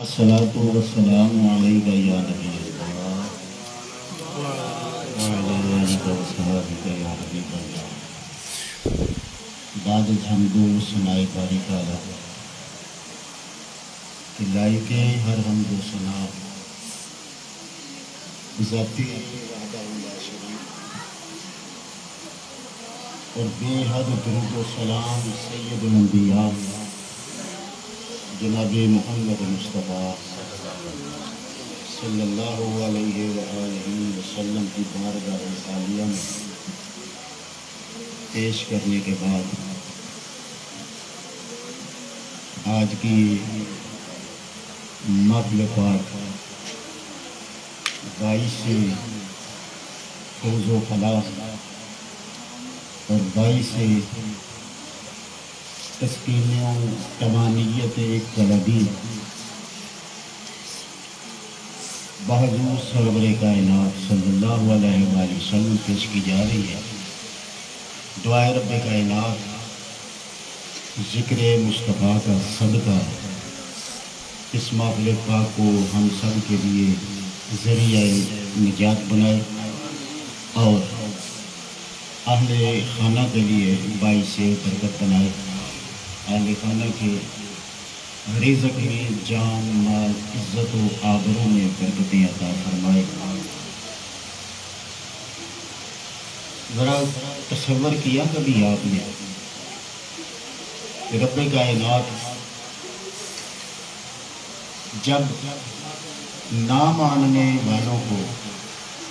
الصلاة والسلام علیکہ یا نبی اللہ وعلی آلہ وصحبہ یا حبیب اللہ۔ بعد الحمد و ثناء باری تعالیٰ کہ لائق ہر حمد و ثنا ذاتی وحدہ لا شریک اور بے حد درود و سلام سید الانبیاء جناب محمد مصطفیٰ صلی اللہ علیہ وآلہ وسلم کی بارگاہ عالیہ میں پیش کرنے کے بعد آج کی محفل پاک 22 فوز و فلاح اور 22 تسکین و تمانیت قلبی بحضور سرور کائنات صلی اللہ علیہ وآلہ وسلم پیش کی جا رہی ہے۔ دعائے رب کائنات ذکر مصطفیٰ کا صدقہ اس محفل پاک کو ہم سب کے لیے ذریعہ نجات بنائے اور اہل خانہ کے لیے باعث برکت بنائے، اہل خانہ کے رزق میں جان مال عزت و آبروں میں برکتیں عطا فرمائے۔ ذرا تصور کیا کبھی آپ نے کہ رب کائنات جب نہ ماننے والوں کو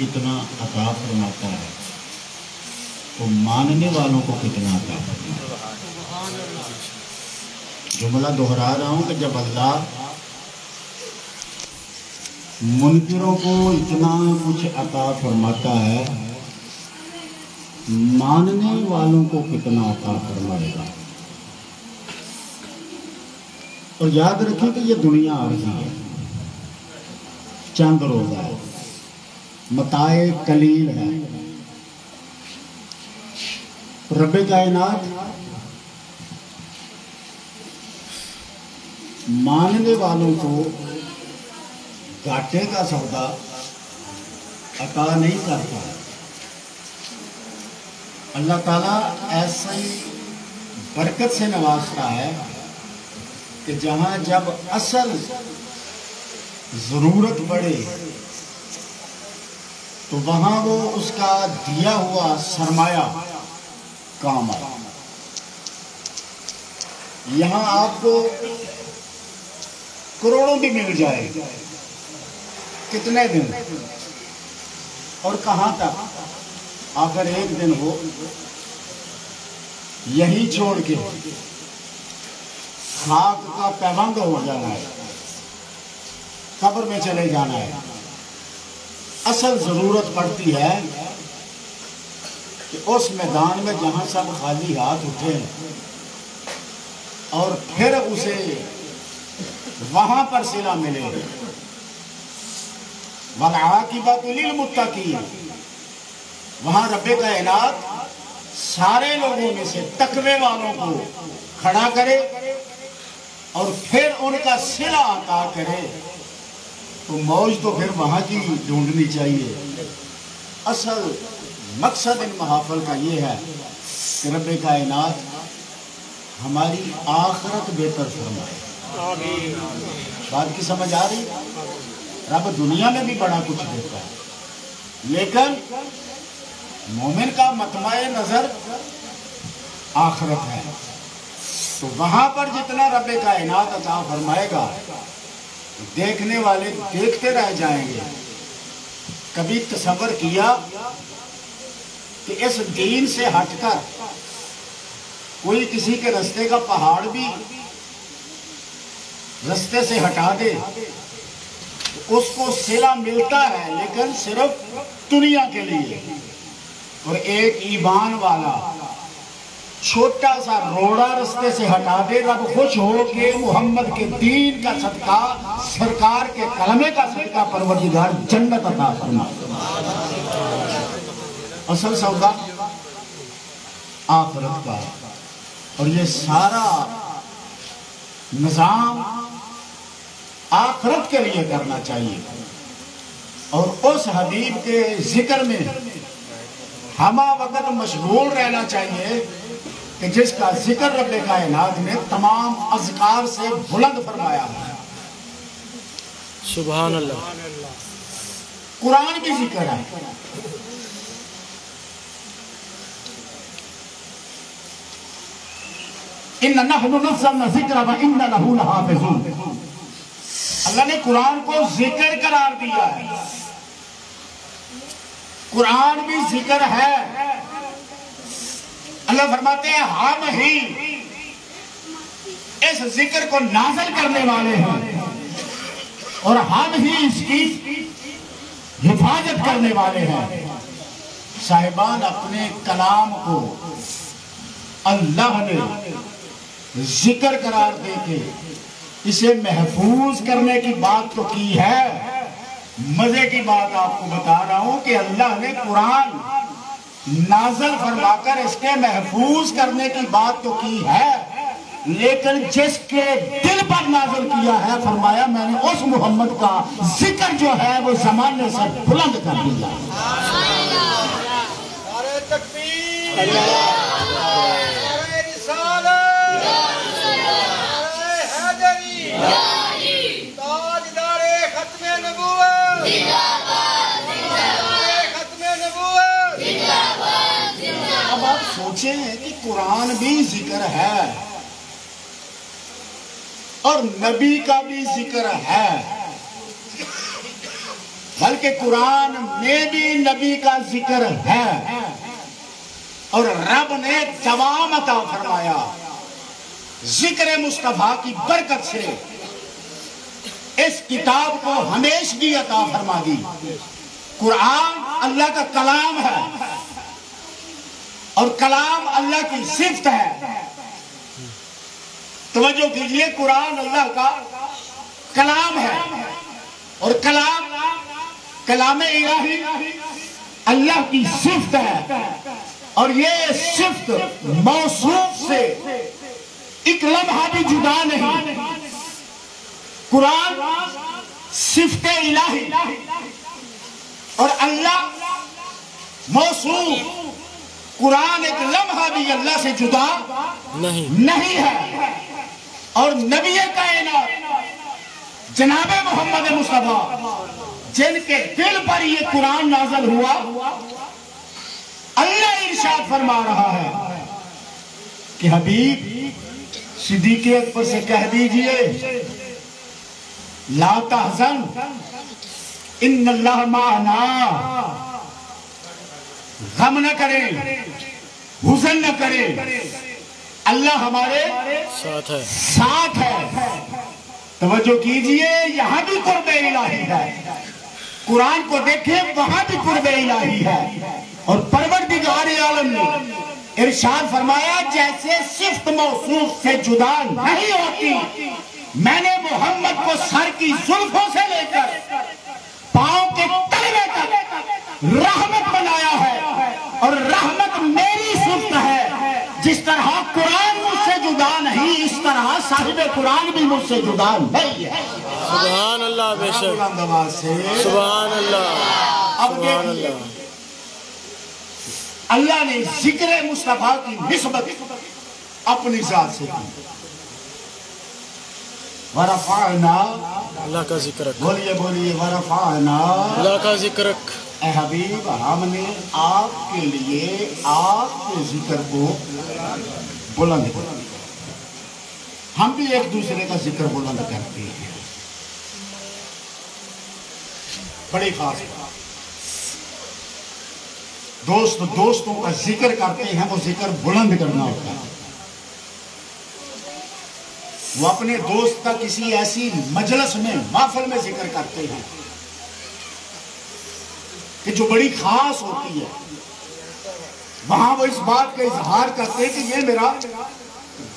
اتنا عطا فرماتا ہے تو ماننے والوں کو کتنا عطا فرماتا ہے۔ جملہ دہرا رہا ہوں کہ جب اللہ منکروں کو اتنا کچھ عطا فرماتا ہے ماننے والوں کو کتنا عطا فرمائے گا۔ اور یاد رکھیں کہ یہ دنیا عارضی ہے، چند روزہ ہے، متاع قلیل ہے۔ رب کائنات ماننے والوں کو گھاٹے کا سودا عطا نہیں کرتا۔ اللہ تعالیٰ ایسی برکت سے نوازتا ہے کہ جہاں جب اصل ضرورت پڑے تو وہاں وہ اس کا دیا ہوا سرمایہ کام آئے۔ یہاں آپ کو کروڑوں بھی مل جائے، کتنے دن اور کہاں تک؟ اگر ایک دن ہو یہی چھوڑ کے خاک کا پیوند ہو جانا ہے، قبر میں چلے جانا ہے۔ اصل ضرورت پڑتی ہے کہ اس میدان میں جہاں سب خالی ہاتھ اٹھے اور پھر اسے وہاں پر صلہ ملے۔ وَالْعَاقِبَةُ لِلْمُتَّقِينَ، وہاں رب کائنات سارے لوگوں میں سے تقوی والوں کو کھڑا کرے اور پھر ان کا صلہ عطا کرے تو موج تو پھر وہاں کی ڈھونڈنی چاہیے۔ اصل مقصد ان محافل کا یہ ہے کہ رب کائنات ہماری آخرت بہتر فرمائے۔ بات کی سمجھ آ رہی؟ رب دنیا میں بھی بڑا کچھ دیتا ہے لیکن مومن کا مطمع نظر آخرت ہے، تو وہاں پر جتنا رب کائنات عطا فرمائے گا دیکھنے والے دیکھتے رہ جائیں گے۔ کبھی تصور کیا کہ اس دین سے ہٹ کر کوئی کسی کے رستے کا پہاڑ بھی رستے سے ہٹا دے اس کو صلہ ملتا ہے لیکن صرف دنیا کے لیے، اور ایک ایمان والا چھوٹا سا روڑا رستے سے ہٹا دے رب خوش ہو کہ محمد کے دین کا صدقہ سرکار کے کلمے کا صدقہ پروردگار جنت عطا فرمائے۔ اصل سودا آخرت کا، اور یہ سارا نظام آخرت کے لیے کرنا چاہیے، اور اس حبیب کے ذکر میں ہمہ وقت مشغول رہنا چاہیے کہ جس کا ذکر رب کائنات نے تمام اذکار سے بلند فرمایا ہے۔ سبحان اللہ۔ قرآن بھی ذکر ہے، اِنَّا نَحْنُ نَزَّلْنَا الذِّكْرَ وَإِنَّا لَهُ لَحَافِظُونَ۔ اللہ نے قرآن کو ذکر قرار دیا ہے، قرآن بھی ذکر ہے۔ اللہ فرماتے ہیں ہم ہی اس ذکر کو نازل کرنے والے ہیں اور ہم ہی اس کی حفاظت کرنے والے ہیں۔ صاحبان، اپنے کلام کو اللہ نے ذکر قرار دے کے اسے محفوظ کرنے کی بات تو کی ہے۔ مزے کی بات آپ کو بتا رہا ہوں کہ اللہ نے قرآن نازل فرما کر اس کے محفوظ کرنے کی بات تو کی ہے، لیکن جس کے دل پر نازل کیا ہے فرمایا میں نے اس محمد کا ذکر جو ہے وہ زمانے سے بلند کر دیا۔ نعرہ تکبیر، اب آپ سوچیں کہ قرآن بھی ذکر ہے اور نبی کا بھی ذکر ہے، بلکہ قرآن میں بھی نبی کا ذکر ہے، اور رب نے دوام عطا فرمایا ذکر مصطفیٰ کی برکت سے، اس کتاب کو ہمیشگی عطا فرما دی۔ قرآن اللہ کا کلام ہے اور کلام اللہ کی صفت ہے۔ توجہ کیجئے، قرآن اللہ کا کلام ہے اور کلام الہی اللہ کی صفت ہے، اور یہ صفت موصوف سے ایک لمحہ بھی جدا نہیں۔ قرآن صفت الہی اور اللہ موصوف، قرآن ایک لمحہ بھی اللہ سے جدا نہیں ہے۔ اور نبی کائنات جناب محمد مصطفیٰ جن کے دل پر یہ قرآن نازل ہوا، اللہ ارشاد فرما رہا ہے کہ حبیب صدیق اکبر سے کہہ دیجئے لا تحزن ان اللہ معنا، غم نہ کریں، حزن نہ کریں، اللہ ہمارے ساتھ ہے۔ توجہ کیجئے، یہاں بھی قرب الہی ہے، قرآن کو دیکھیں وہاں بھی قرب الہی ہے، اور پروردگار عالم نے ارشاد فرمایا جیسے صفت موصوف سے جدا نہیں ہوتی، میں نے محمد کو سر کی زلفوں سے لے کر پاؤں کے تلوے تک رحمت بنایا ہے، اور رحمت میری صفت ہے۔ جس طرح قرآن مجھ سے جدا نہیں، اس طرح صاحب قرآن بھی مجھ سے جدا نہیں ہے۔ سبحان اللہ، بے شک، سبحان اللہ، سبحان اللہ۔ اللہ نے ذکر مصطفیٰ کی نسبت اپنی ذات سے کی۔ ورفعنا، اللہ کا ذکر رکھ، بولیے ورفعنا، اللہ کا ذکر رکھ۔ اے حبیب، ہم نے آپ کے لیے آپ کے ذکر کو بلند کیا۔ ہم بھی ایک دوسرے کا ذکر بلند کرتے ہیں، بڑی خاص بات۔ دوستوں کا ذکر کرتے ہیں، وہ ذکر بلند کرنا ہوتا ہے۔ وہ اپنے دوست کا کسی ایسی مجلس میں، محفل میں ذکر کرتے ہیں کہ جو بڑی خاص ہوتی ہے، وہاں وہ اس بات کا اظہار کرتے ہیں کہ یہ میرا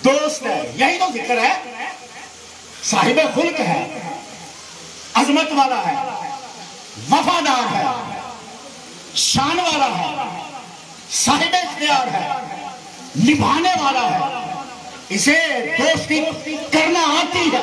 دوست ہے۔ یہی تو ذکر ہے، صاحب خلق ہے، عظمت والا ہے، وفادار ہے، شان والا ہے، صاحب اختیار ہے، نبھانے والا ہے، اسے دوستی کرنا آتی ہے،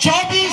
24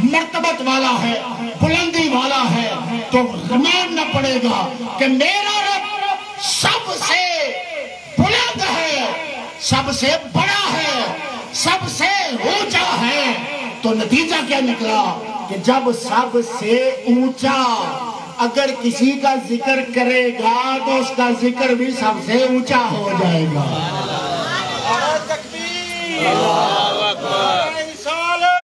مرتبت والا ہے، بلندی والا ہے، تو ماننا پڑے گا کہ میرا رب سب سے بلند ہے، سب سے بڑا ہے، سب سے اونچا ہے۔ تو نتیجہ کیا نکلا کہ جب سب سے اونچا اگر کسی کا ذکر کرے گا تو اس کا ذکر بھی سب سے اونچا ہو جائے گا۔ نعرہ تکبیر، اللہ اکبر، نعرہ رسالت،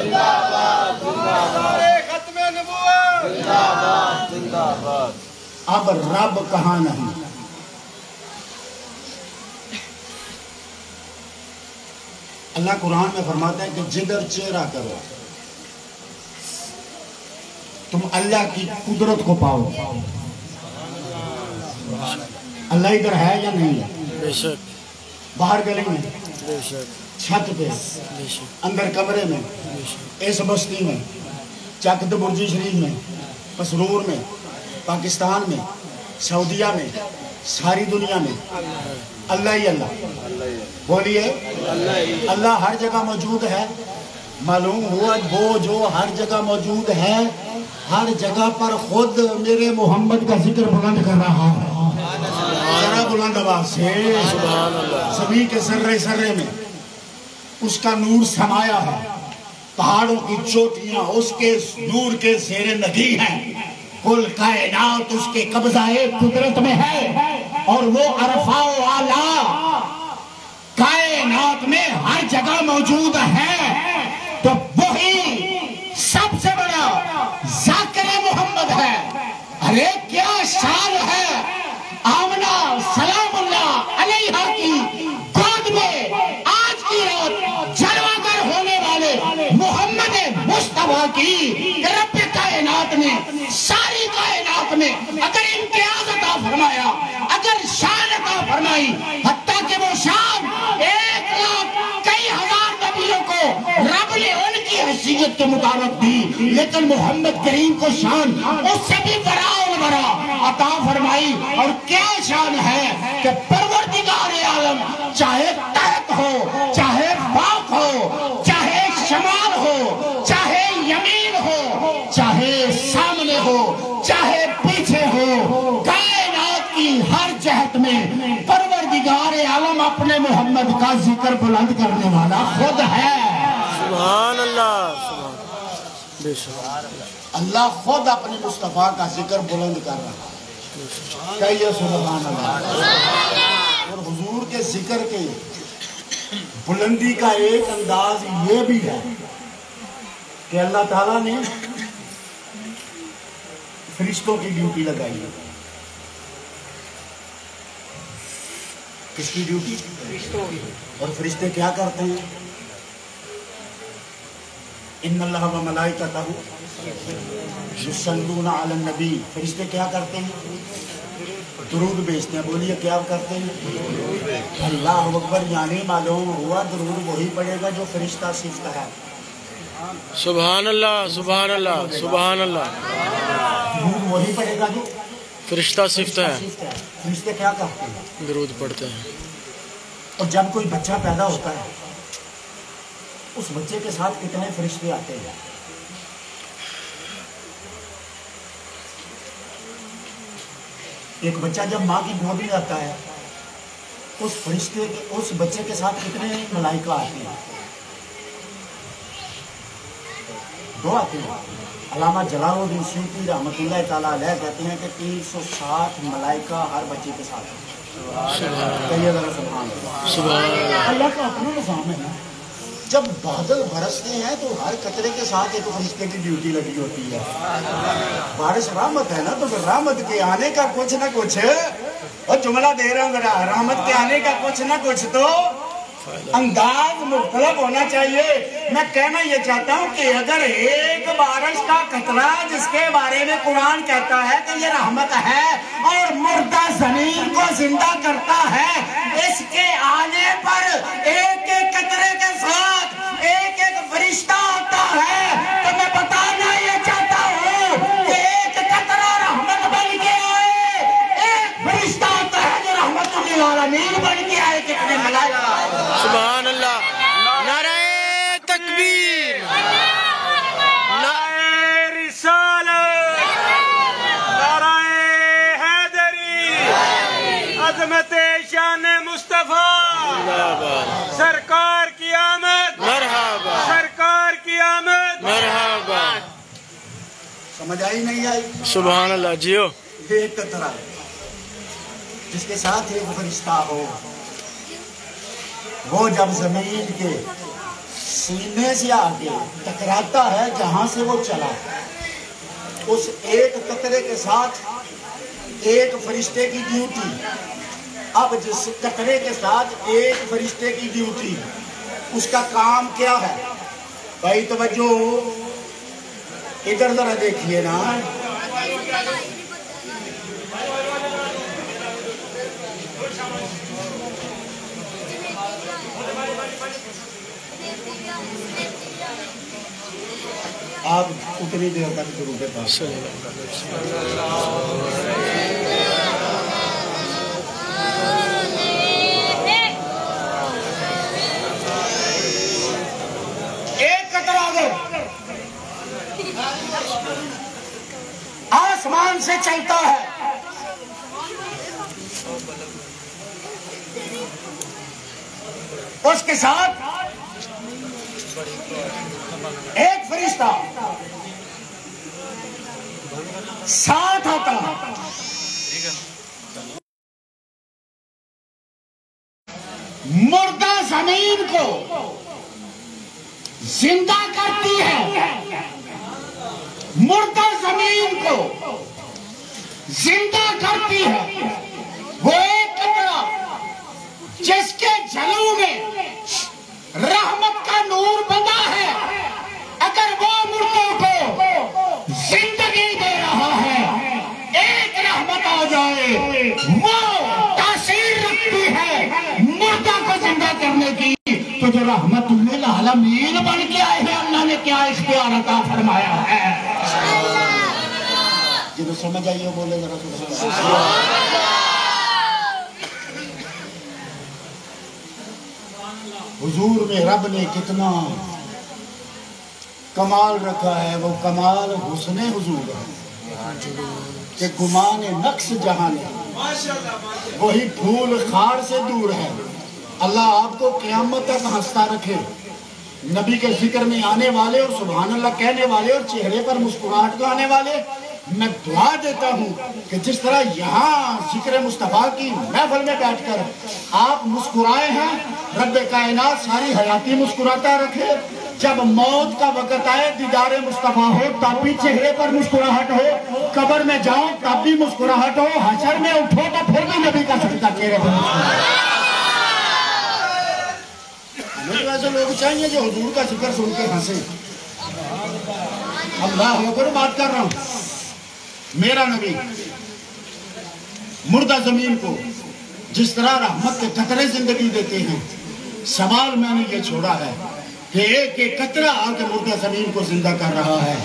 نعرہ ختم نبوت۔ اب رب کہاں نہیں؟ اللہ قرآن میں فرماتا ہے کہ جدھر چہرہ کرو تم اللہ کی قدرت کو پاؤ۔ اللہ ادھر ہے یا نہیں ہے؟ بے شک، باہر گلی میں، بے شک، چھت پہ، بے شک، اندر کمرے میں، بے شک، اس بستی میں، چک برجی شریف میں، مسرور میں، پاکستان میں، سعودیہ میں، ساری دنیا میں اللہ ہی اللہ۔ بولیے اللہ ہر جگہ موجود ہے۔ معلوم ہوا وہ جو ہر جگہ موجود ہے ہر جگہ پر خود میرے محمد کا ذکر بلند کر رہا ہے۔ ذرا بلند آواز سے سبحان اللہ، زمین کے ذرے ذرے میں اس کا نور سمایا ہے، پہاڑوں کی چوٹیاں اس کے نور کے زیر نگی ہیں، کل کائنات اس کے قبضہ قدرت میں ہے، اور وہ عرفہ و اعلیٰ کائنات میں ہر جگہ موجود ہے۔ تو وہی سب سے بڑا ذاکر محمد ہے۔ ارے کیا شان ہے آمنہ سلام اللہ علیہا کی گود میں آج کی رات جلوہ گر ہونے والے محمد مصطفیٰ کی رب کائنات نے ساری کائنات میں اگر امتیاز عطا فرمایا، اگر شان عطا فرمائی، حتیٰ کہ وہ شان 1 لاکھ کئی ہزار نبیوں کو رب نے ان کی حیثیت کے مطابق دی، لیکن محمد کریم کو شان اس سے بھی بڑا اور بڑا عطا فرمائی۔ اور کیا شان ہے کہ پروردگار عالم چاہے تحت ہو، چاہے پاک ہو، چاہے شمال ہو، چاہے یمین ہو، چاہے سامنے ہو، چاہے پیچھے ہو، کائنات کی ہر جہت میں پروردگار عالم اپنے محمد کا ذکر بلند کرنے والا خود ہے۔ سبحان اللہ، سبحان، بے شک، اللہ خود اپنے مصطفیٰ کا ذکر بلند کر رہا ہے۔ کہیے سبحان اللہ۔ اور حضور کے ذکر کے بلندی کا ایک انداز یہ بھی ہے کہ اللہ تعالیٰ نے فرشتوں کی ڈیوٹی لگائی ہے۔ کس کی ڈیوٹی؟ فرشتوں کی۔ اور فرشتے کیا کرتے ہیں؟ ان اللہ و ملائکتہ یصلون علی النبی، فرشتے کیا کرتے ہیں؟ درود بھیجتے ہیں۔ بولیے کیا کرتے ہیں؟ اللہ اکبر، یعنی معلوم ہوا درود وہی پڑے گا جو فرشتہ صفت ہے۔ سبحان اللہ، سبحان اللہ، سبحان اللہ، درود وہی پڑے گا جو فرشتہ صفت ہے، فرشتے کیا کرتے ہیں؟ درود پڑھتے ہیں۔ اور جب کوئی بچہ پیدا ہوتا ہے اس بچے کے ساتھ کتنے فرشتے آتے ہیں؟ ایک بچہ جب ماں کی گود میں آتا ہے اس بچے کے ساتھ کتنے ملائکہ آتے ہیں؟ 2 آتے ہیں۔ علامہ جلال الدین سیوطی رحمۃ اللہ تعالیٰ علیہ کہتے ہیں کہ 360 ملائکہ ہر بچے کے ساتھ ہیں۔ کہیے ذرا سبحان اللہ۔ سبحان اللہ، اللہ کا اپنا نظام ہے نا۔ جب بادل برستے ہیں تو ہر قطرے کے ساتھ ایک فرشتے کی ڈیوٹی لگی ہوتی ہے۔ بارش رحمت ہے نا، تو پھر رحمت کے آنے کا کچھ نہ کچھ، اور جملہ دے رہا ہوں ذرا، رحمت کے آنے کا کچھ نہ کچھ تو انداز مختلف ہونا چاہیے۔ میں کہنا یہ چاہتا ہوں کہ اگر ایک بارش کا قطرہ جس کے بارے میں قرآن کہتا ہے کہ یہ رحمت ہے اور مردہ زمین کو زندہ کرتا ہے، اس کے آنے پر ایک ایک قطرے کے ساتھ ایک ایک فرشتہ آتا ہے، تو میں بتانا یہ چاہتا ہوں کہ ایک قطرہ رحمت بن کے آئے، ایک فرشتہ آتا ہے جو رحمت للعالمین بن کے آئے، کتنے ملائکہ۔ سبحان اللہ، نعرہ تکبیر۔ عظمت شان مصطفیٰ سرکار کی آمد مرحبا سرکار کی آمد مرحبا سمجھ آئی نہیں آئی؟ سبحان اللہ جیو ایک قطرہ جس کے ساتھ ایک فرشتہ ہو، وہ جب زمین کے سینے سے آگے ٹکراتا ہے جہاں سے وہ چلا، اس ایک قطرے کے ساتھ ایک فرشتے کی ڈیوٹی. اب جس قطرے کے ساتھ ایک فرشتے کی ڈیوٹی، اس کا کام کیا ہے؟ بھائی توجہ ادھر ذرا دیکھیے نا. آپ اتنی دیر تک درود پاک ایک قطرہ اگر آسمان سے چلتا ہے اس کے ساتھ ایک فرشتہ ساتھ آتا ہے. مردہ زمین کو زندہ کرتی ہے، مردہ زمین کو زندہ کرتی ہے. وہ ایک قطرہ جس کے جلوں میں رحمت کا نور بنا ہے، اگر وہ مردوں کو زندگی دے رہا ہے، ایک رحمت آ جائے وہ تاثیر رکھتی ہے مردہ کو زندہ کرنے کی. تو جو رحمت للعالمین بن کے آئے ہیں، اللہ نے کیا اختیار عطا فرمایا ہے. جنہوں سمجھ آئیے بولے ذرا سبحان اللہ. حضور میں رب نے کتنا کمال رکھا ہے. وہ کمال حسن حضور ہے کہ گمان نقص جہان ہے، وہی پھول خار سے دور ہے. اللہ آپ کو قیامت تک ہنستا رکھے. نبی کے ذکر میں آنے والے اور سبحان اللہ کہنے والے اور چہرے پر مسکراہٹ لانے والے، میں دعا دیتا ہوں کہ جس طرح یہاں ذکر مصطفیٰ کی محفل میں بیٹھ کر آپ مسکرائے ہیں، رب کائنات ساری حیاتی مسکراتا رکھے. جب موت کا وقت آئے دیدار مصطفیٰ ہو تب بھی چہرے پر مسکراہٹ ہو، قبر میں جاؤ تب بھی مسکراہٹ ہو، حشر میں اٹھو تو پھر بھی نبی کا صدقہ چہرے پر مسکراہٹ. ہمیں تو ایسے لوگ چاہیے جو حضور کا ذکر سن کے ہنسے. اللہ ہو کر بات کر رہا ہوں. میرا نبی مردہ زمین کو جس طرح رحمت کے قطرے زندگی دیتے ہیں، سوال میں نے یہ چھوڑا ہے کہ ایک ایک قطرہ آ کے مردہ زمین کو زندہ کر رہا ہے،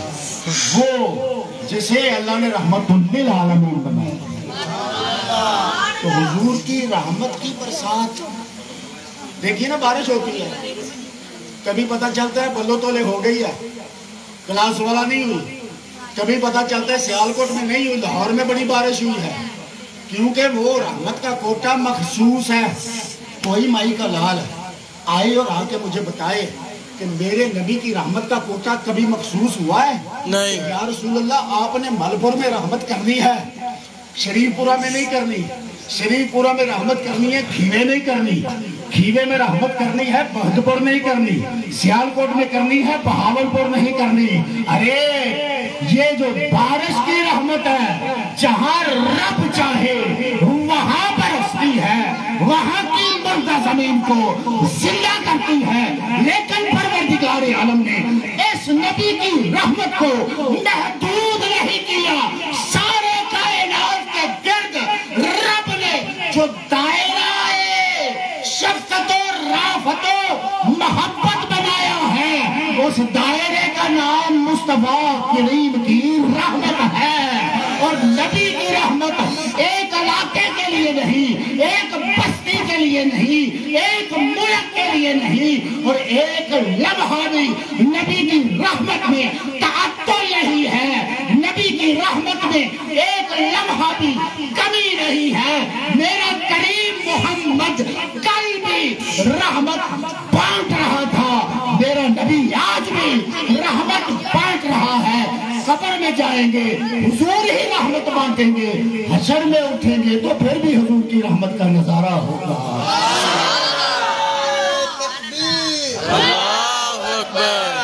وہ جسے اللہ نے رحمت للعالمین بنایا. تو حضور کی رحمت کی برسات دیکھیے نا، بارش ہوتی ہے کبھی پتہ چلتا ہے بلو تولے ہو گئی ہے، کلاس والا نہیں ہوئی. کبھی پتہ چلتا ہے سیالکوٹ میں نہیں ہوئی، لاہور میں بڑی بارش ہوئی ہے، کیونکہ وہ رحمت کا کوٹا مخصوص ہے. کوئی مائی کا لال آئے اور آ کے مجھے بتائے کہ میرے نبی کی رحمت کا کوٹا کبھی مخصوص ہوا ہے؟ نہیں. یا رسول اللہ آپ نے ملپور میں رحمت کرنی ہے، شریف پورہ میں نہیں کرنی. شریف پورہ میں رحمت کرنی ہے، کھیوے نہیں کرنی. کھیوے میں رحمت کرنی ہے، بہدپور نہیں کرنی. سیالکوٹ میں کرنی ہے، بہاولپور نہیں کرنی. ارے یہ جو بارش کی رحمت ہے، جہاں رب چاہے وہاں برستی ہے، وہاں کی مردہ زمین کو زندہ کرتی ہے. لیکن پروردگار عالم نے اس نبی کی رحمت کو محدود نہیں کیا. سارے کائنات کے گرد رب نے جو دائرہ شفقت و رافت و محبت بنایا ہے، اس دائرے کا نام مصطفیٰ کریم کی رحمت ہے. اور نبی کی رحمت ایک علاقے کے لیے نہیں، ایک بستی کے لیے نہیں، ایک ملک کے لیے نہیں، اور ایک لمحہ بھی نبی کی رحمت میں تعطل نہیں ہے. نبی کی رحمت میں ایک لمحہ بھی کمی نہیں ہے. میرا کریم رحمت کل بھی رحمت بانٹ رہا تھا، میرا نبی آج بھی رحمت بانٹ رہا ہے۔ قبر میں جائیں گے حضور ہی رحمت بانٹیں گے، حشر میں اٹھیں گے تو پھر بھی حضور کی رحمت کا نظارہ ہوگا۔ اللہ اکبر۔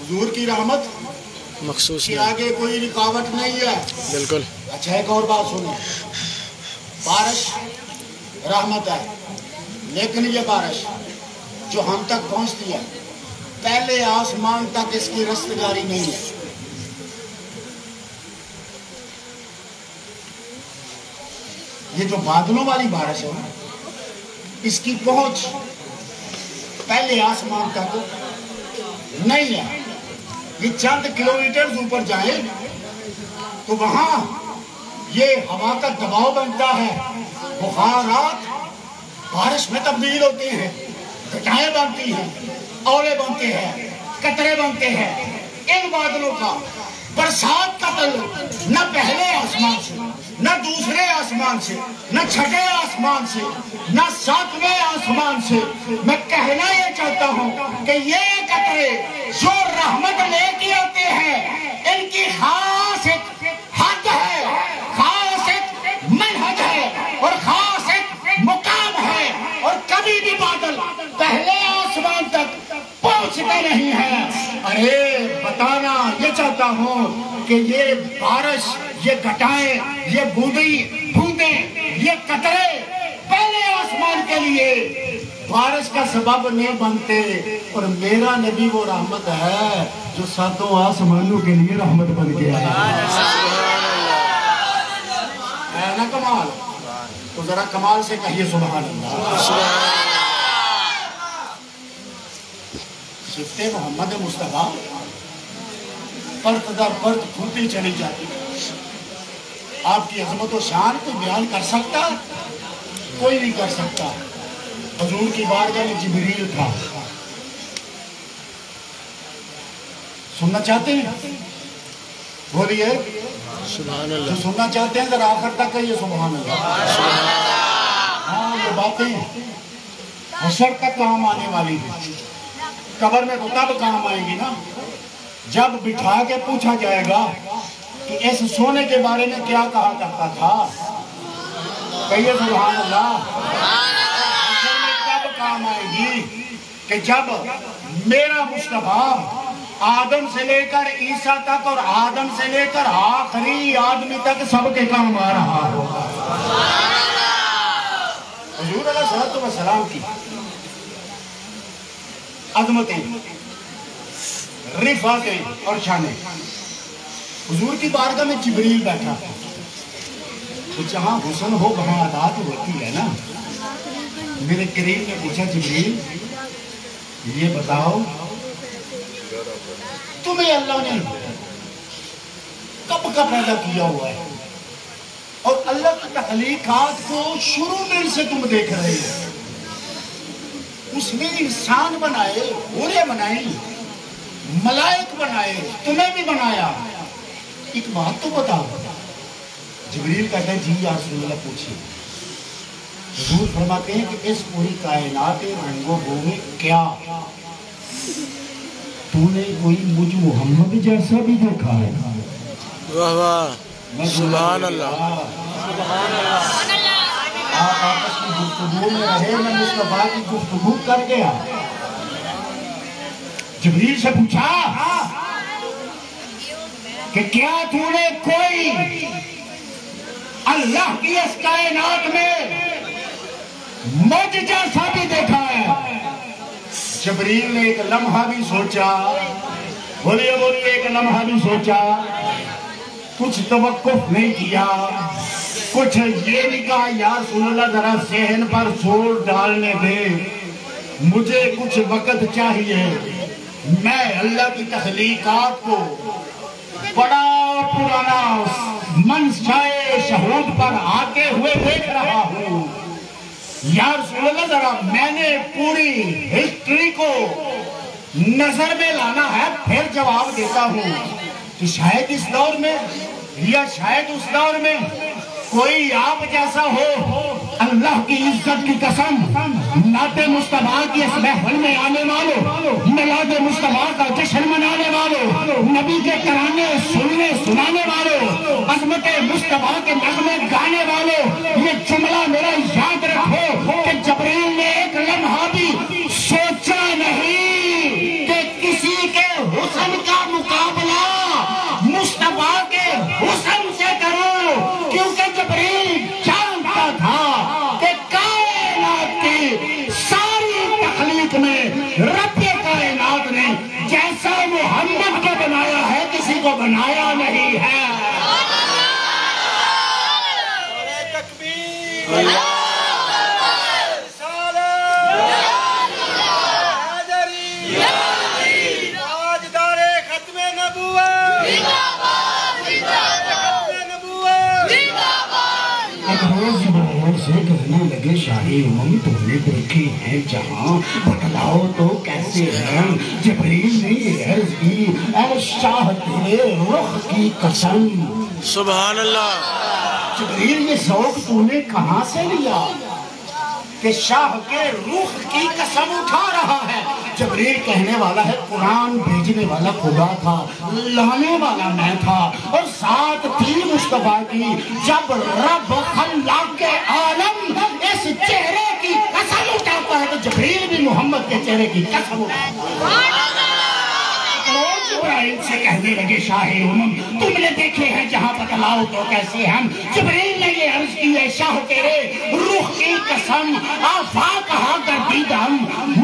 حضور کی رحمت مخصوص کے نہیں، آگے کوئی رکاوٹ نہیں ہے۔ بالکل۔ اچھا ایک اور بات سنیں، بارش رحمت ہے، لیکن یہ بارش جو ہم تک پہنچتی ہے پہلے آسمان تک اس کی رستگاری نہیں ہے۔ یہ جو بادلوں والی بارش ہے اس کی پہنچ پہلے آسمان تک نہیں ہے۔ یہ چند کلومیٹر اوپر جائے تو وہاں یہ ہوا کا دباؤ بنتا ہے، بخارات بارش میں تبدیل ہوتے ہیں، گھٹائیں بنتی ہیں، اولے بنتے ہیں، قطرے بنتے ہیں۔ ان بادلوں کا برسات کا تعلق نہ پہلے آسمان سے، نہ دوسرے آسمان سے، نہ چھٹے آسمان سے، نہ ساتویں آسمان سے۔ میں کہنا یہ چاہتا ہوں کہ یہ قطرے جو رحمت لے کے آتے ہیں ان کی خاص ایک حد ہے، خاص ایک منہج ہے اور خاص ایک مقام ہے، اور کبھی بھی بادل پہلے آسمان تک پہنچتے نہیں ہیں۔ ارے بتانا یہ چاہتا ہوں کہ یہ بارش، یہ گھٹائیں، یہ بوندیں، یہ قطرے پہلے آسمان کے لیے بارش کا سبب نہیں بنتے، اور میرا نبی وہ رحمت ہے جو ساتوں آسمانوں کے لیے رحمت بن گیا ہے نا کمال؟ تو ذرا کمال سے کہیے سبحان اللہ۔ صفت محمد مصطفیٰ پرت در پرت پھوٹی چلی جاتی ہے۔ آپ کی عظمت و شان کو بیان کر سکتا؟ کوئی نہیں کر سکتا۔ حضور کی بارگاہ میں جبریل تھا۔ سننا چاہتے ہیں؟ بولیے سبحان جو اللہ۔ سننا چاہتے ہیں ذرا آخر تک کہیے سبحان اللہ۔ ہاں یہ باتیں حشر تک کام آنے والی ہیں، قبر میں تو تب کام آئے گی نا جب بٹھا کے پوچھا جائے گا کہ اس سونے کے بارے میں کیا کہا کرتا تھا۔ کہیے سبحان اللہ۔ حشر میں تب کام آئے گی کہ جب میرا مصطفیٰ آدم سے لے کر عیسیٰ تک اور آدم سے لے کر آخری آدمی تک سب کے کام آ رہا ہوگا۔ حضور علیہ السلام کی عظمتیں، رفعتیں اور شانیں۔ حضور کی بارگاہ میں جبریل بیٹھا، تو جہاں حسن ہو وہاں عادات ہوتی ہے نا۔ میرے کریم نے پوچھا جبریل یہ بتاؤ تمہیں اللہ نے کب کا پیدا کیا ہوا ہے، اور اللہ کی تخلیقات کو شروع میں سے تم دیکھ رہے ہو۔ اس نے انسان بنائے، گھوڑے بنائے، ملائک بنائے، تمہیں بھی بنایا۔ ایک بات تو بتاؤ۔ جبریل کہتا ہے جی یا رسول اللہ پوچھئے۔ حضور فرماتے ہیں کہ اس پوری کائنات رنگ و بو میں کیا تو نے کوئی مجھ محمد جیسا بھی دیکھا ہے؟ واہ واہ، سبحان اللہ۔ آپ آپس کی گفتگو میں رہے، میں مصطفیٰ کی گفتگو کر گیا۔ جبریل سے پوچھا کہ کیا تو نے کوئی اللہ کی اس کائنات میں مجھ جیسا بھی دیکھا ہے؟ جبریل نے ایک لمحہ بھی سوچا، بولیے ایک لمحہ بھی سوچا، کچھ توقف نہیں کیا، کچھ یہ نہیں کہا یا رسول اللہ ذرا ذہن پر زور ڈالنے دے، مجھے کچھ وقت چاہیے، میں اللہ کی تخلیقات کو بڑا پرانا منشائے شہود پر آتے ہوئے دیکھ رہا ہوں۔ یا رسول اللہ ذرا میں نے پوری ہسٹری کو نظر میں لانا ہے پھر جواب دیتا ہوں کہ شاید اس دور میں یا شاید اس دور میں کوئی آپ جیسا ہو۔ اللہ کی عزت کی قسم، نعت مصطفیٰ کی اس محفل میں آنے والوں، میلاد مصطفیٰ کا جشن منانے والوں، نبی کے ترانے سنانے والوں، عظمت مصطفیٰ کے نغمے گانے والوں، یہ جملہ میرا یاد رکھو کہ جبریل نے ایک لمحہ بھی سوچا نہیں کہ کسی کے حسن کا مقابلہ مصطفیٰ کے حسن سے کرو، کیونکہ جبریل جانتا تھا کہ کائنات کی ساری تخلیق میں رب کائنات نے جیسا محمد کو بنایا ہے کسی کو بنایا نہیں ہے۔ لگے شاہی امم تم نے دیکھے ہیں جہاں، بتلاؤ تو کیسے ہیں؟ جبریل نے یہ عرض کی، اے شاہ تیرے رخ کی قسم۔ سبحان اللہ۔ جبریل یہ ذوق تو نے کہاں سے لیا کہ شاہ کے روح کی قسم اٹھا رہا ہے؟ جبریل کہنے والا ہے قرآن بھیجنے والا خدا تھا، لانے والا میں تھا، اور ساتھ تھی مصطفیٰ کی۔ جب رب خلاق کے عالم اس چہرے کی قسم اٹھاتا ہے تو جبریل بھی محمد کے چہرے کی قسم اٹھاتا ہے۔ جبرائیل سے کہنے لگے شاہ امم تم نے دیکھے ہیں جہاں، بتلاؤ تو کیسے ہم؟ جبریل نے یہ عرض کی ہے شاہ تیرے روح کی قسم، آفاق کہا گردیدم،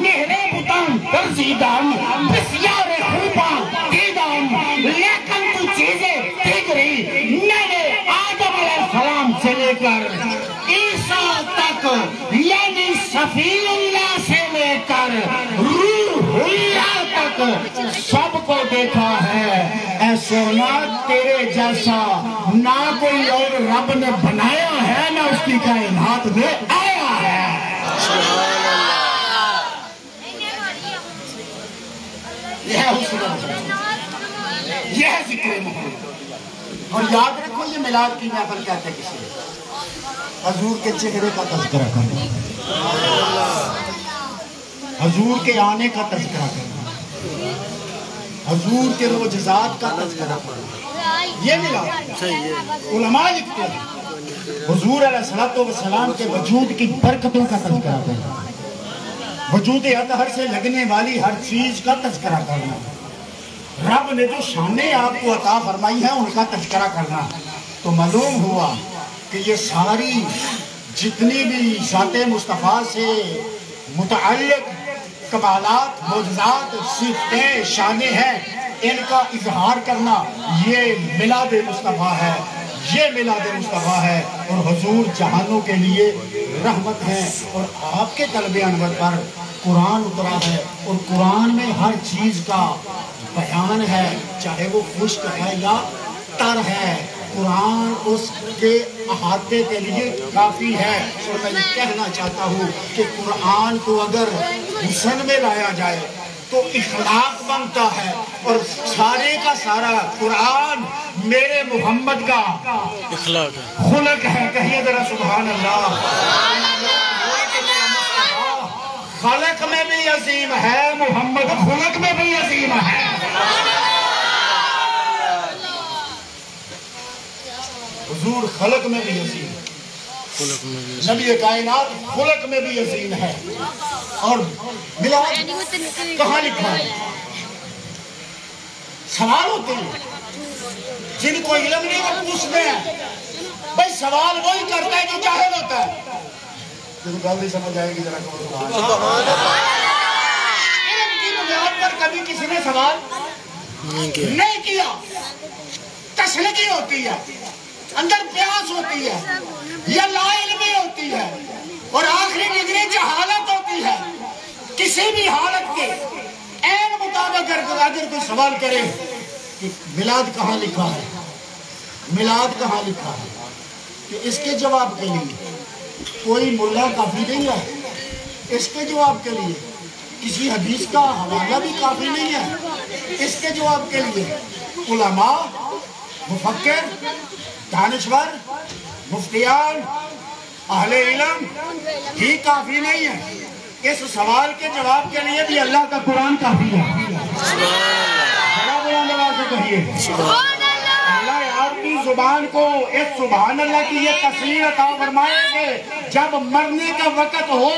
میرے بتن درزیدم، بسیار خوباں دیدم، لیکن تو چیزیں ٹھیکری میں نے آدم علیہ السلام سے لے کر عیسیٰ تک، یعنی صفی اللہ سے لے کر روح اللہ تک سب کو دیکھا ہے۔ اے سونا تیرے جیسا نہ کوئی اور رب نے بنایا ہے نہ اس کی کائنات میں آیا ہے۔ یہ ہے ذکر محمد۔ اور یاد رکھو یہ میلاد کی محفل کہتے کسی حضور کے چہرے کا تذکرہ کرنا، حضور کے آنے کا تذکرہ کرنا، حضور کے معجزات کا تذکرہ کرنا، یہ میلاد۔ علماء لکھتے ہیں حضور علیہ السلام کے وجود کی برکتوں کا تذکرہ کرنا، وجود اطہر سے لگنے والی ہر چیز کا تذکرہ کرنا، رب نے جو شانیں آپ کو عطا فرمائی ہیں ان کا تذکرہ کرنا۔ تو معلوم ہوا کہ یہ ساری جتنی بھی ذات مصطفیٰ سے متعلق کمالات، معجزات، صفتیں، شانیں ہیں، ان کا اظہار کرنا یہ میلاد مصطفیٰ ہے، یہ میلاد مصطفیٰ ہے۔ اور حضور جہانوں کے لیے رحمت ہے، اور آپ کے قلب انور پر قرآن اترا ہے، اور قرآن میں ہر چیز کا بیان ہے، چاہے وہ خشک ہے یا تر ہے، قرآن اس کے احاطے کے لیے کافی ہے۔ اور میں یہ کہنا چاہتا ہوں کہ قرآن کو اگر حسن میں لایا جائے تو اخلاق بنتا ہے، اور سارے کا سارا قرآن میرے محمد کا اخلاق ہے، خلق ہے۔ کہیے ذرا سبحان اللہ۔ خلق میں بھی عظیم ہے محمد، خلق میں بھی عظیم ہے۔ حضور خلق میں بھی عظیم ہے، نبی کائنات خلق میں بھی عظیم ہے۔ اور میلاد کہاں لکھا ہے؟ سوال ہوتے ہیں جن کو علم نہیں وہ پوچھتے ہیں، بھائی سوال وہی کرتا ہے جو جاہل ہوتا ہے۔ گل نہیں سمجھ آئے گی ذرا علم کی بنیاد پر کبھی کسی نے سوال نہیں کیا، تشنیع ہوتی ہے، اندر پیاس ہوتی ہے، یا لا علمی ہوتی ہے، اور آخری ڈگری جہالت ہوتی ہے۔ کسی بھی حالت کے عین مطابق اگر کوئی سوال کرے کہ میلاد کہاں لکھا ہے، میلاد کہاں لکھا ہے، کہ اس کے جواب کے لیے کوئی ملا کافی نہیں ہے، اس کے جواب کے لیے کسی حدیث کا حوالہ بھی کافی نہیں ہے اس کے جواب کے لیے علماء، مفکر، دانشور، مفتیان، اہل علم ہی کافی نہیں ہے، اس سوال کے جواب کے لیے بھی اللہ کا قرآن کافی ہے۔ بڑا بلند آواز سے کہیے اللہ آپ کی زبان کو اس سبحان اللہ کی یہ تصویر عطا فرمائے کہ جب مرنے کا وقت ہو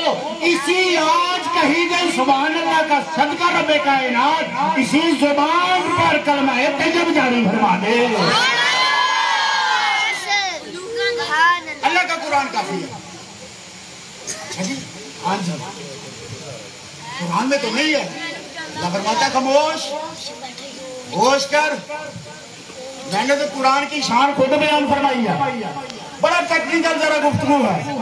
اسی آج کہی گئی سبحان اللہ کا صدقہ رب کائنات اسی زبان پر کلمہ طیب جاری فرما دے۔ اللہ کا قرآن کافی ہے۔ اچھا جی، ہاں جی، قرآن میں تو نہیں ہے۔ اللہ فرماتا خاموش ہوش کر، میں نے تو قرآن کی شان خود بیان فرمائی ہے۔ بڑا ٹیکنیکل ذرا گفتگو ہے،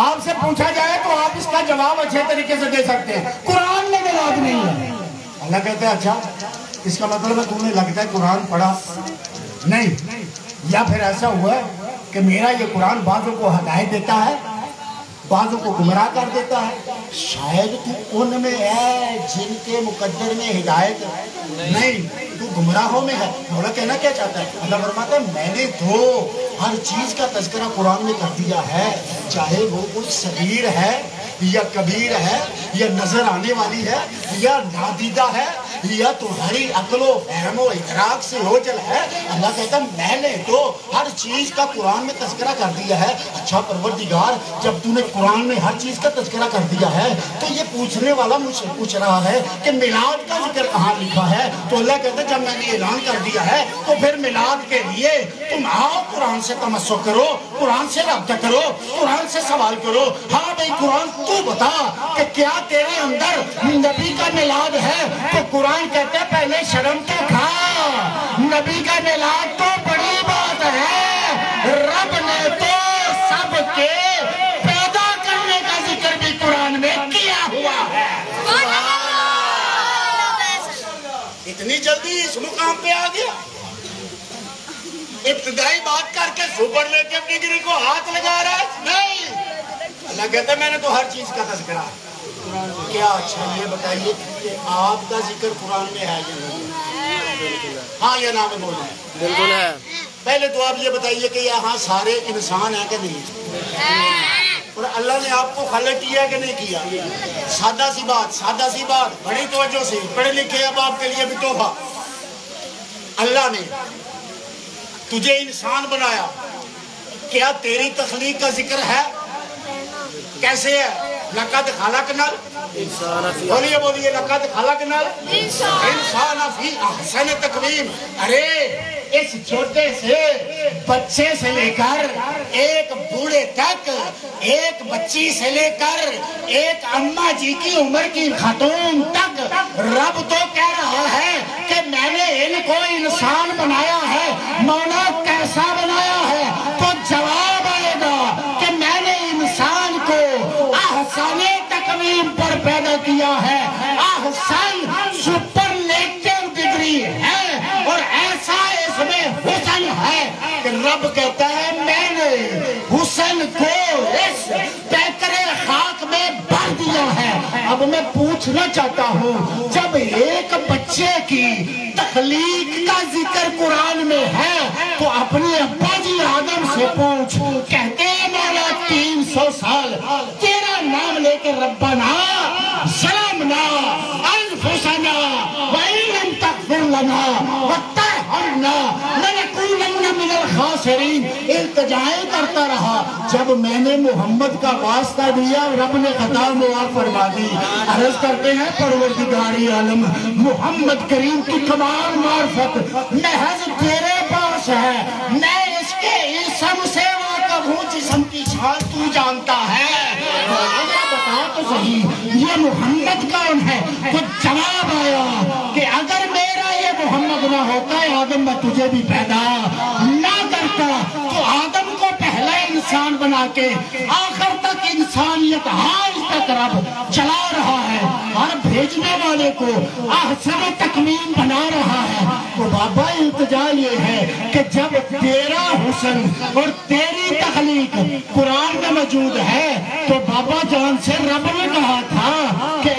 آپ سے پوچھا جائے تو آپ اس کا جواب اچھے طریقے سے دے سکتے ہیں، قرآن میں جواب نہیں ہے۔ اللہ کہتا ہے اچھا اس کا مطلب ہے تمہیں لگتا ہے قرآن پڑھا نہیں، یا پھر ایسا ہوا ہے کہ میرا یہ قرآن بعضوں کو ہدایت دیتا ہے بعضوں کو گمراہ کر دیتا ہے، شاید تو ان میں ہے جن کے مقدر میں ہدایت نہیں، تو گمراہوں میں ہے۔ مولا کہنا کیا چاہتا ہے؟ اللہ فرماتا ہے میں نے تو ہر چیز کا تذکرہ قرآن میں کر دیا ہے، چاہے وہ کچھ صغیر ہے یا کبیر ہے یا نظر آنے والی ہے یا نادیدہ ہے یا تمہاری عقل و فہم و ادراک سے اوجھل ہے۔ اللہ کہتا ہے میں نے تو ہر چیز کا قرآن میں تذکرہ کر دیا ہے۔ اچھا پروردگار جب تو نے قرآن میں ہر چیز کا تذکرہ کر دیا ہے تو یہ پوچھنے والا مجھ سے پوچھ رہا ہے کہ میلاد کا ذکر کہاں لکھا ہے؟ تو اللہ کہتا ہے جب میں نے اعلان کر دیا ہے تو پھر میلاد کے لیے تم آؤ، قرآن سے تمسک کرو، قرآن سے رابطہ کرو، قرآن سے سوال کرو۔ ہاں بھائی قرآن تو بتا کہ کیا تیرے اندر نبی کا میلاد ہے؟ تو قرآن کہتے ہیں پہلے شرم تو کھا، نبی کا میلاد تو بڑی بات ہے، رب نے تو سب کے پیدا کرنے کا ذکر بھی قرآن میں کیا ہوا ہے۔ اتنی جلدی اس مقام پہ آ گیا، ابتدائی بات کر کے سپرلیٹو ڈگری کو ہاتھ لگا رہا ہے؟ نہیں، اللہ کہتا ہے میں نے تو ہر چیز کا تذکرہ کیا۔ اچھا یہ بتائیے کہ آپ کا ذکر قرآن میں ہے یا نہیں؟ ہاں یا نام بولیں؟ بالکل ہے۔ پہلے تو آپ یہ بتائیے کہ یہاں سارے انسان ہیں کہ نہیں؟ اور اللہ نے آپ کو خلق کیا کہ نہیں کیا؟ سادہ سی بات بڑی توجہ سے پڑھے لکھے اب آپ کے لیے بھی تحفہ، اللہ نے تجھے انسان بنایا، کیا تیری تخلیق کا ذکر ہے؟ کیسے ہے؟ لقد خلقنا بولیے لقد خلقنا الانسان فی احسن تقویم۔ ارے اس چھوٹے سے بچے سے لے کر ایک بوڑھے تک، ایک بچی سے لے کر ایک اماں جی کی عمر کی خاتون تک رب تو کہہ رہا ہے کہ میں نے ان کو انسان بنایا ہے۔ مولا کیسا بنایا ہے؟ تو جواب آئے گا کہ میں نے انسان کو احسن تقویم پر پیدا کیا ہے۔ احسن سپرلیٹو ڈگری ہے اور ایسا اس میں حسن ہے کہ رب کہتا ہے میں نے حسن کو اس پیکر خاک میں بھر دیا ہے۔ اب میں پوچھنا چاہتا ہوں جب ایک بچے کی تخلیق کا ذکر قرآن میں ہے تو اپنے ابا جی آدم سے پوچھ، کہتے ہیں مولا 300 سال تیرا نام لے کے ربنا ظلمنا انفسنا وان لم تغفر لنا وترحمنا لنکونن من الخاسرین التجائیں کرتا رہا۔ جب میں نے محمد کا واسطہ دیا رب نے خطا معاف فرما دی۔ عرض کرتے ہیں پروردگار عالم محمد کریم کی کمال معرفت محض تیرے پاس ہے، میں اس کے اسم سے واقف ہوں جسم کی شان تو جانتا ہے۔ بتا تو صحیح یہ محمد کون ہے؟ تو جواب آیا کہ اگر میرا یہ محمد نہ ہوتا ہے آدم میں تجھے بھی پیدا نہ کرتا۔ تو آدم کو پہلا انسان بنا کے آخر تک انسانیت آج تک رب چلا رہا ہے اور بھیجنے والے کو احسن تکمیل بنا رہا ہے۔ تو بابا التجا یہ ہے کہ جب تیرا حسن اور تیری تخلیق قرآن میں موجود ہے تو بابا جان سے رب نے کہا تھا کہ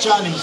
40।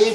1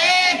1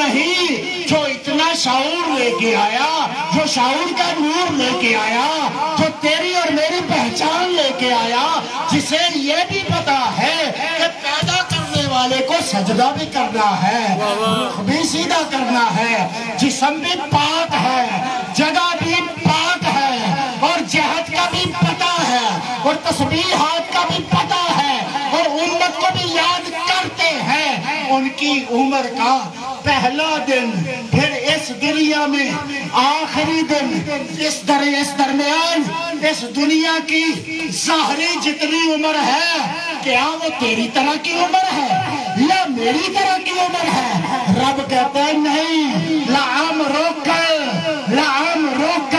نہیں جو اتنا شعور لے کے آیا، جو شعور کا نور لے کے آیا، جو تیری اور میری پہچان لے کے آیا، جسے یہ بھی پتا ہے کہ پیدا کرنے والے کو سجدہ بھی کرنا ہے، رخ بھی سیدھا کرنا ہے، جسم بھی پاک ہے، جگہ بھی پاک ہے، اور جہت کا بھی پتا ہے، اور تسبیحات کا بھی پتا ہے، اور امت کو بھی یاد کرتے ہیں ان کی عمر کا پہلا دن، پھر اس دنیا میں آخری دن، اس درمیان اس دنیا کی ظاہری جتنی عمر ہے، کیا وہ تیری طرح کی عمر ہے یا میری طرح کی عمر ہے؟ رب کہتا ہے نہیں، لعمرک لعمرک،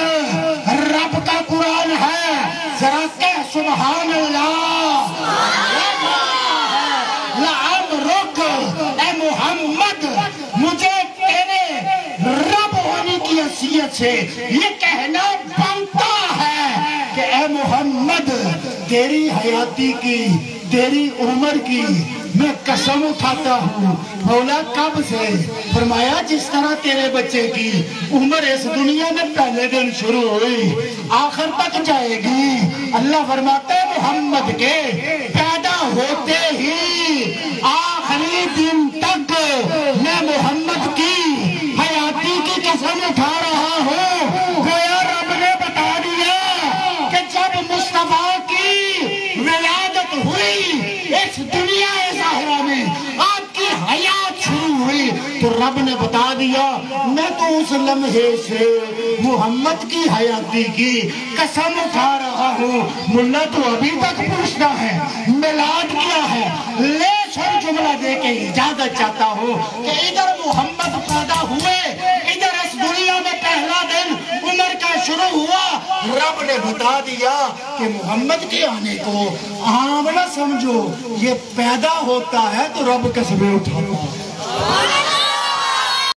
رب کا قرآن ہے، ذرا کہہ سبحان اللہ، لعمرک، اے محمد مجھے تیرے رب ہونے کی حیثیت سے یہ کہنا بنتا ہے کہ اے محمد تیری حیاتی کی، تیری عمر کی میں قسم اٹھاتا ہوں۔ مولا کب سے؟ فرمایا جس طرح تیرے بچے کی عمر اس دنیا میں پہلے دن شروع ہوئی آخر تک جائے گی، اللہ فرماتا ہے محمد کے پیدا ہوتے ہی آخری دن تک میں محمد کی حیاتی کی قسم اٹھا رہا ہوں۔ گویا رب نے بتا دیا کہ جب مصطفیٰ کی ولادت ہوئی اس دنیا ظاہرہ میں، آپ کی حیات شروع ہوئی، تو رب نے بتا دیا میں تو اس لمحے سے محمد کی حیاتی کی قسم اٹھا رہا ہوں۔ ملا تو ابھی تک پوچھتا ہے میلاد کیا ہے، لے سر جملہ دے کے اجازت چاہتا ہوں کہ ادھر محمد پیدا ہوئے، ادھر اس دنیا میں پہلا دن عمر کا شروع ہوا، رب نے بتا دیا کہ محمد کے آنے کو عام نہ سمجھو، یہ پیدا ہوتا ہے تو رب قسمیں اٹھاتا ہے۔